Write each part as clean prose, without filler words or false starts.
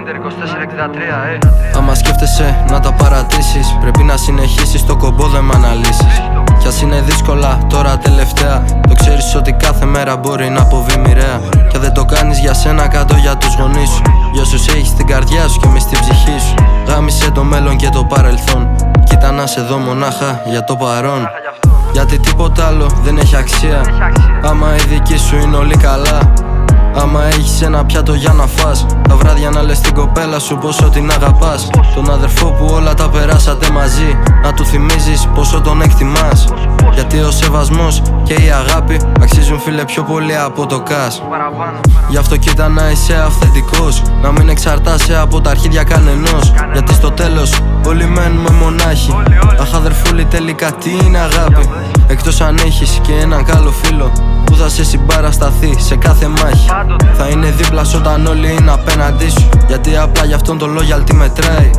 Finder 2463, Άμα σκέφτεσαι να τα παρατήσεις, πρέπει να συνεχίσεις το κομπό, δεν μ' αναλύσεις. Κι ας είναι δύσκολα τώρα τελευταία, το ξέρεις ότι κάθε μέρα μπορεί να αποβεί μοιραία. Και δεν το κάνεις για σένα, κάτω για τους γονείς σου, για όσους έχεις στην καρδιά σου και μες στην ψυχή σου. Γάμισε το μέλλον και το παρελθόν, κοίτα να σε δω μονάχα για το παρόν. Γιατί τίποτα άλλο δεν έχει αξία, άμα η δική σου είναι όλοι καλά. Άμα έχεις ένα πιάτο για να φας, τα βράδια να λες στην κοπέλα σου πόσο την αγαπάς. Τον αδερφό που όλα τα περάσατε μαζί, να του θυμίζεις πόσο τον εκτιμάς. Γιατί ο σεβασμός και η αγάπη αξίζουν, φίλε, πιο πολύ από το κας. Γι' αυτό κοίτα να είσαι αυθεντικός, να μην εξαρτάσαι από τα αρχίδια κανενός. Γιατί στο τέλος όλοι μένουμε μονάχοι. Αχ αδερφούλη, τελικά τι είναι αγάπη? Εκτός αν έχεις και έναν καλό φίλο που θα σε συμπαρασταθεί σε κάθε μάχη. Θα είναι δίπλα σου όταν όλοι είναι απέναντί σου, γιατί απλά γι' αυτόν το loyalty μετράει.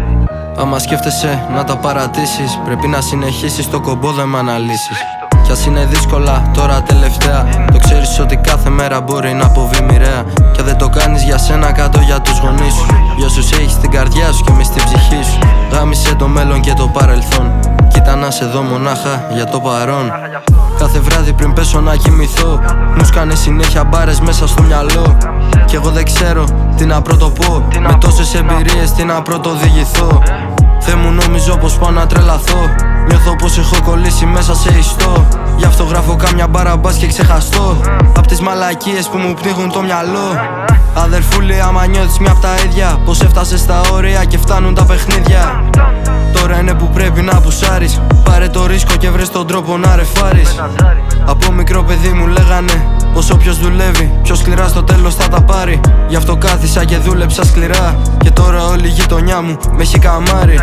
Άμα σκέφτεσαι να τα παρατήσεις, πρέπει να συνεχίσεις το κομπό, δεν μ' αναλύσεις. Κι ας είναι δύσκολα τώρα τελευταία, το ξέρεις ότι κάθε μέρα μπορεί να αποβεί μοιραία. Και δεν το κάνεις για σένα, κάτω για τους γονείς σου, για όσους έχεις στην καρδιά σου και μες στην ψυχή σου. Γάμισε το μέλλον και το παρελθόν, κοίτα να σε δω μονάχα για το παρόν. Κάθε βράδυ πριν πέσω να κοιμηθώ, μου σκάνε συνέχεια μπάρες μέσα στο μυαλό. Κι εγώ δεν ξέρω τι να πρωτοπώ, με τόσες εμπειρίες τι να πρωτοδηγηθώ. Δεν μου νομίζω πως πάω να τρελαθώ, νιώθω πως έχω κολλήσει μέσα σε ιστό. Γι' αυτό γράφω κάμια μπαραμπάς και ξεχαστώ απ' τις μαλακίες που μου πνίγουν το μυαλό. Αδερφούλη, άμα νιώθεις μια απ' τα ίδια, πως έφτασες στα όρια και φτάνουν τα παιχνίδια. Τώρα είναι που πρέπει να πουσάρεις, πάρε το ρίσκο και βρες τον τρόπο να ρεφάρεις. Από μικρό παιδί μου λέγανε πως όποιος δουλεύει πιο σκληρά στο τέλος θα τα πάρει. Γι' αυτό κάθισα και δούλεψα σκληρά, και τώρα όλη η γειτονιά μου με έχει καμάρει.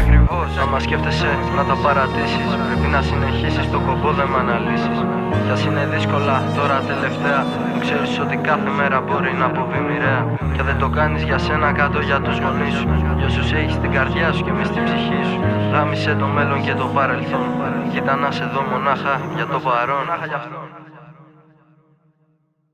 Άμα σκέφτεσαι να τα παρατήσεις, πρέπει να συνεχίσεις το κομπό, δεν μ' αναλύσεις. Κι ας είναι δύσκολα τώρα τελευταία, το ξέρεις ότι κάθε μέρα μπορεί να αποβεί μοιραία. Και δεν το κάνεις για σένα, κάτω για τους γονείς σου, για όσους έχεις στην καρδιά σου και μες στην ψυχή σου. Γάμισε το μέλλον και το παρελθόν, κοίτα να σε δω μονάχα για το παρόν.